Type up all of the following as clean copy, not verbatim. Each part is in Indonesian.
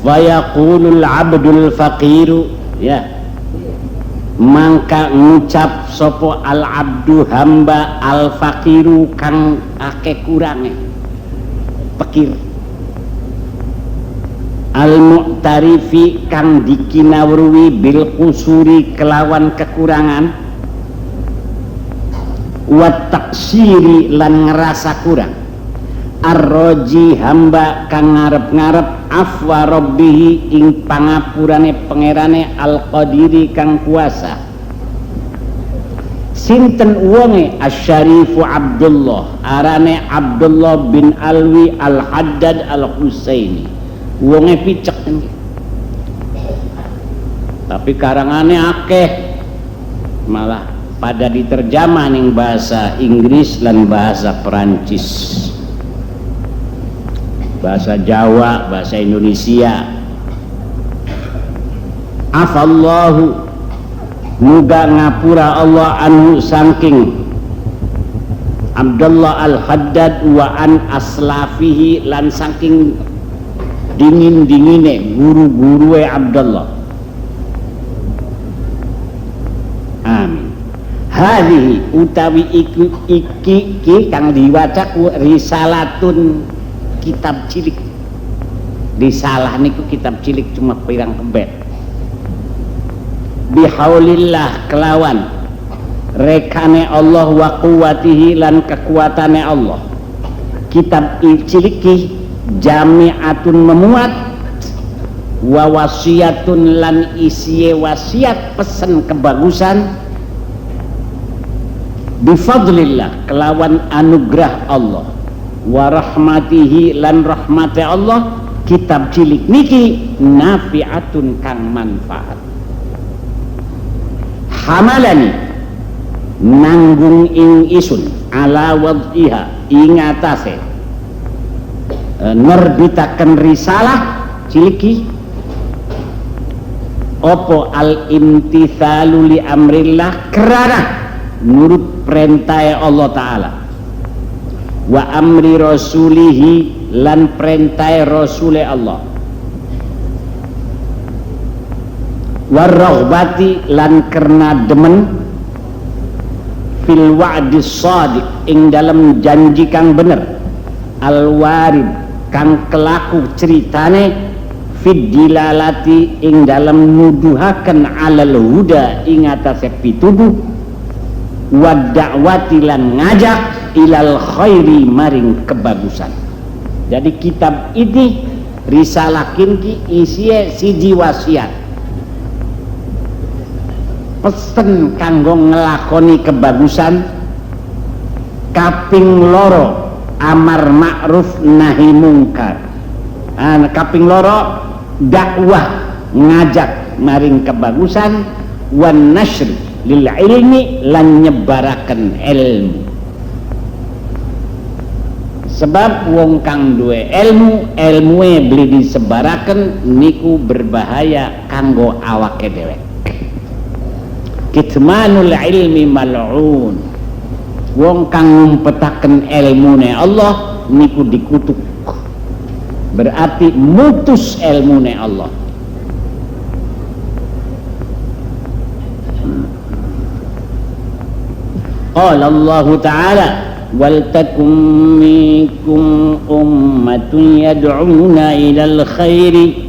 Fayaqulul abdul faqiru, ya, mangka ngucap sopo al abdu hamba al faqiru kang ake kurange, pekir, al mu'tarifi kang dikinawruhi bil kusuri kelawan kekurangan, wat taksiri lan ngerasa kurang, arroji hamba kang ngarep-ngarep afwa rabbihi ing pangapurane pangerane al qadiri kang kuasa. Sinten wonge asyarifu Abdullah, arane Abdullah bin Alwi al Haddad al Husaini, wonge picek tapi karangane akeh, malah pada diterjemah ning bahasa Inggris lan bahasa Perancis, bahasa Jawa, bahasa Indonesia. Afallahu, muga ngapura Allah anhu saking Abdullah al-Haddad wa an aslafihi lan saking dingin-dingine guru-guru Abdullah. Amin. Hadhihi utawi iki kang diwaca risalatun, kitab cilik. Risalah niku kitab cilik cuma pirang kebet. Bihaulillah kelawan rekane Allah wa quwwatihi lan kekuatane Allah. Kitab cilik ki jami'atun memuat wa wasiyatun lan isiye wasiat pesen kebagusan bifadlillah kelawan anugerah Allah wa rahmatihi lan rahmati Allah. Kitab cilik niki nafi'atun kang manfaat. Hamalani nanggung ing isun ala wad'iha ing atase nerbitaken risalah ciliki opo al imtithalu li amrillah kerana nurut perintah Allah Ta'ala wa amri rasulihi lan perintah Rasul Allah warraghbati lan kerna demen fil wa'dis shadiq ing dalam janji kang bener al warid kang kelaku ceritane fid dilalati ing dalam nuduhaken alal huda ing atase pituduh wa da'wati lan ngajak ilal khairi maring kebagusan. Jadi kitab ini risalah kinki isiye siji wasiat pesen kanggo ngelakoni kebagusan, kaping loro amar ma'ruf nahi mungkar, kaping loro dakwah ngajak maring kebagusan, wan nashr lil ilmi lan nyebaraken ilmu. Sebab wong kang duwe ilmu, ilmuwe beli disebaraken niku berbahaya kanggo awake dhewe. Kitmanul ilmi mal'un. Wong kang ngumpetaken ilmune Allah niku dikutuk. Berarti mutus ilmune Allah. Qala Allah Ta'ala wal takum minkum ummatun yad'una ilal khairi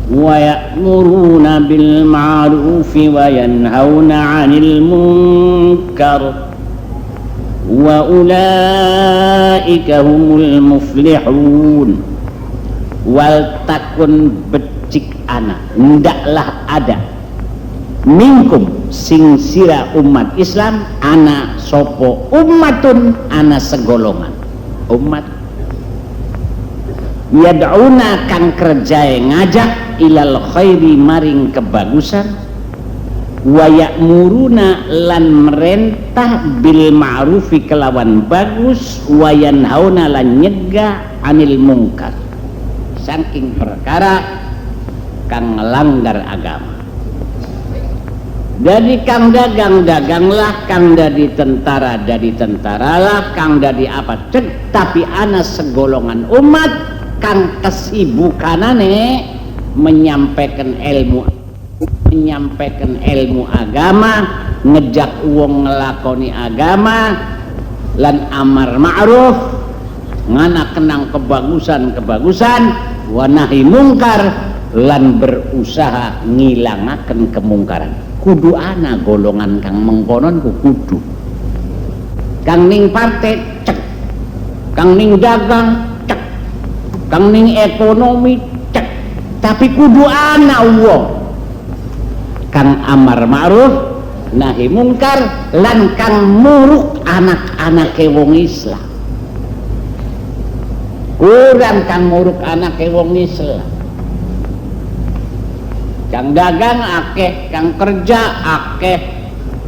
wa ya'muruna bil ma'rufi wa yanhauna 'anil munkar wa ulaika humul muflihun. Wal takun becik anak ndaklah ada minkum sing sira umat Islam ana sopo ummatun ana segolongan umat yad'una kang kerjae ngajak ilal khairi maring kebagusan wa ya'muruna lan merentah bil ma'rufi kelawan bagus wa yanhauna lan nyegah anil mungkar saking perkara kang ngelanggar agama. Jadi kang dagang-daganglah, kang dadi tentaralah, kang dadi apa cek, tapi ana segolongan umat kang kesibukanane menyampaikan ilmu agama, ngejak wong ngelakoni agama, lan amar ma'ruf, ngana kenang kebagusan, wa nahi mungkar, lan berusaha ngilangaken kemungkaran. Kudu ana golongan kang mengkonon ku kudu. Kang ning partai cek, kang ning dagang cek, kang ning ekonomi cek, tapi kudu ana wong kang amar ma'ruf nahi mungkar lan kang muruk anak-anake wong Islam. Kurang kang muruk anake wong Islam. Kang dagang akeh, kang kerja akeh,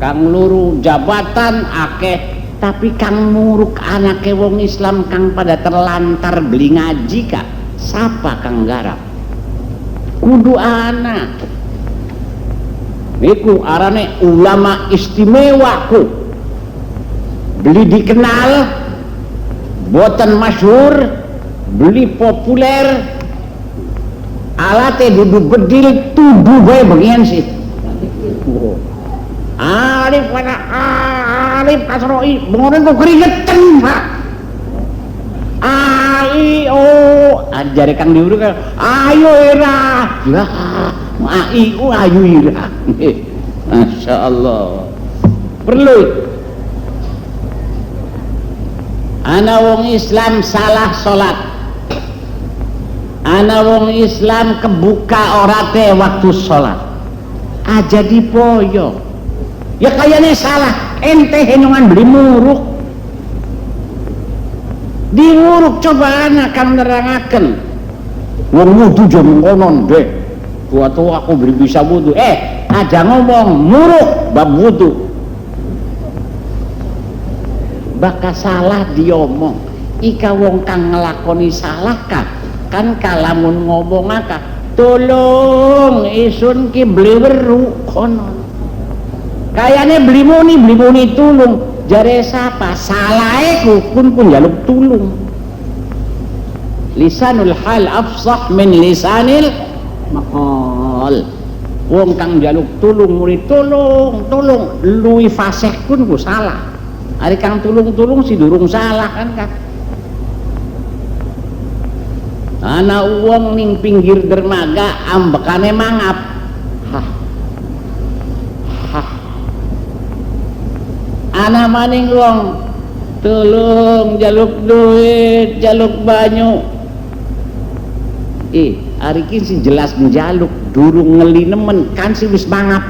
kang luru jabatan akeh, tapi kang muruk anake wong Islam kang pada terlantar beli ngaji kah? Sapa kang garap? Kudu anak. Iku arane ulama istimewa ku. Beli dikenal, boten masyhur, beli populer, alate dudu bedil tuduh bae bagian sih. Alif pada alif kasroi bengonen kok keringetan Pak. Ayo ajare kang diuru ayo era lah ayo ayo ira. Masyaallah perlu ana wong Islam salah salat, ana wong Islam kebuka orate waktu salat aja dipoyo ya kayaknya salah ente henungan beli muruk diuruk coba anak kang nerangaken wong wudu jam ngonon deh tua-tua aku beri bisa wudu aja ngomong muruk bab wudu bakal salah diomong ika wong kang ngelakoni salah kah kan kalamun ngomong akah tolong isun ki beli weru konon kayaknya beli muni tulung jare sapa salahe pun jaluk tulung. Lisanul hal afsah min lisanil maqal. Wong kang jaluk tulung murid tolong luwi fasih pun ku salah. Ari kang tulung si durung salah kan. Ana wong ning pinggir dermaga ambekane mangap. Ana maning wong tolong jaluk duit, jaluk banyu. Hari ini si jelas njaluk durung ngeli nemen kan si wis mangap.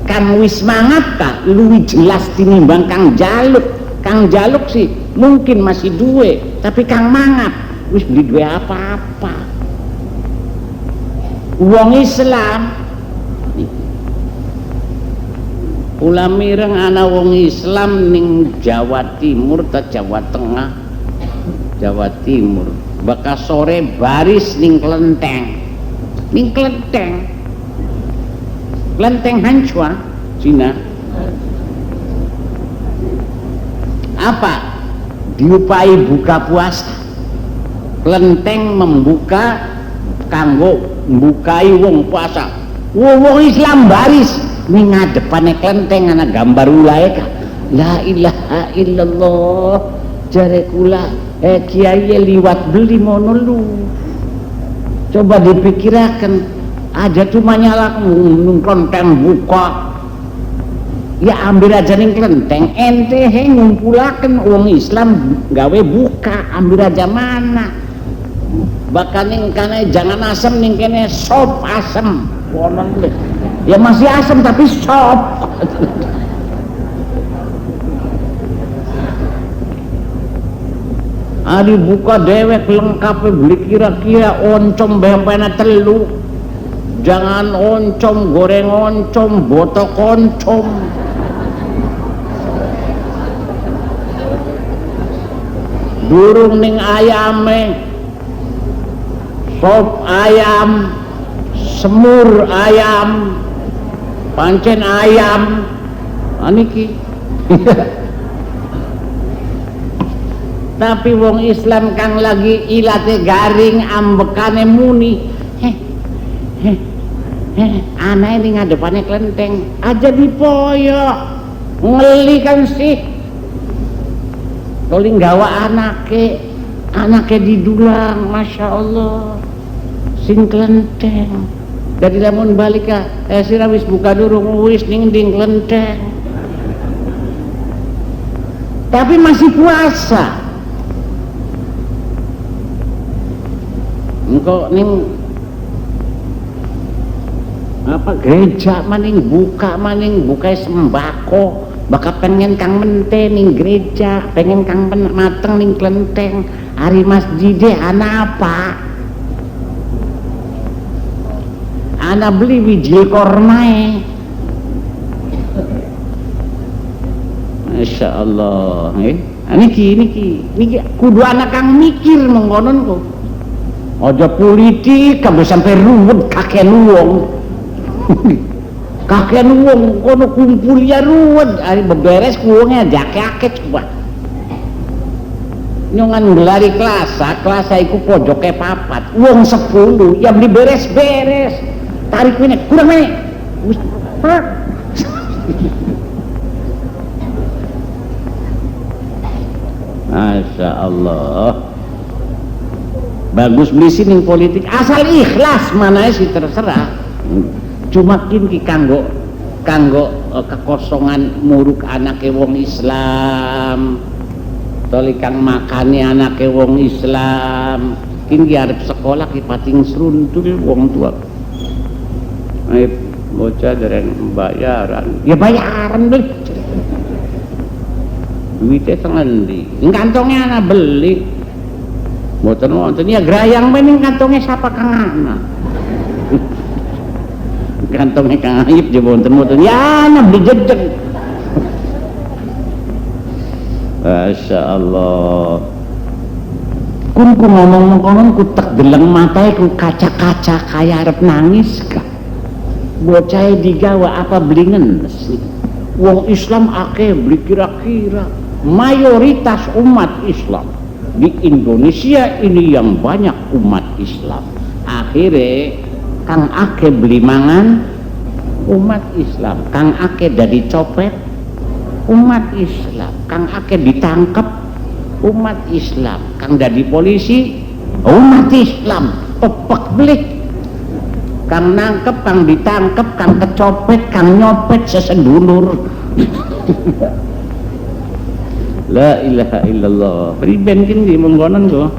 Kang wis mangap kah luwih jelas tinimbang kang jaluk. Kang jaluk sih mungkin masih duwe, tapi kang mangap wis beli duwe apa-apa. Wong Islam ulah mireng ana wong Islam ning Jawa Timur ta Jawa Tengah Jawa Timur bakal sore baris ning kelenteng Hancua Cina apa diupai buka puasa kelenteng membuka kanggo mbukai wong puasa wong Islam baris ini ngadepane kelenteng ana gambar ulae ka la ilaha illallah jare kula kiai liwat beli mono lu coba dipikirakan aja cuma nyala nung kelenteng buka ya ambil aja ning kelenteng ente ngumpulaken wong Islam gawe buka ambil aja mana bakal ning kene jangan asem ning kene sop asem wonon ya masih asam tapi sop. Ari buka dewek lengkap beli kira-kira oncom bempena telu jangan oncom goreng oncom botok oncom durung ning ayame sop ayam semur ayam pancen ayam aniki Tapi wong Islam kang lagi ilate garing ambekane muni aneh ini ngadepane kelenteng aja dipoyok ngeli kan sih toli nggawa anake didulang Masya Allah sing kelenteng dari lamun balik sira wis buka durung wis ning ding kelenteng tapi masih puasa engko ning apa gereja maning buka sembako bakal pengen kang mente ning gereja pengen kang mateng ning kelenteng hari masjidnya ana apa ana beli wijil kormae Masya Allah niki kudu anak kang mikir mengkonon kok aja politik kabeh sampai ruwet kakek wong kono kumpul ya ruwet ari beberes kuwonge jake-ake coba nyongan ngelari kelas iku pojoke papat wong 10 ya beli beres-beres tarik ini kurang ini Masya Allah bagus beli sini politik asal ikhlas mana sih terserah cuma kini kanggo kekosongan muruk anake wong Islam toli kang makani anake wong Islam kini arep sekolah ki pating seruntul wong tua bocah dereng bayaran ya bayaran beli duitnya tengendi kantongnya anak beli mboten wonten ya grayang mening kantongnya siapa kang ana kantongnya kang Ayib je wonten ya ana beli jedeg Masya Allah kun ku ngomong ku tek deleng matae ku kaca-kaca kaya arep nangis kah bocah digawa apa beli ngenes wong Islam akeh beli kira-kira mayoritas umat Islam di Indonesia ini yang banyak umat Islam akhirnya kang ake beli mangan umat Islam kang ake jadi copet umat Islam kang ake ditangkap umat Islam kang jadi polisi umat Islam pepek belik kang nangkep kang ditangkep kang kecopet kang nyopet sesedulur La ilaha illallah. Priben kini mengkonon kok.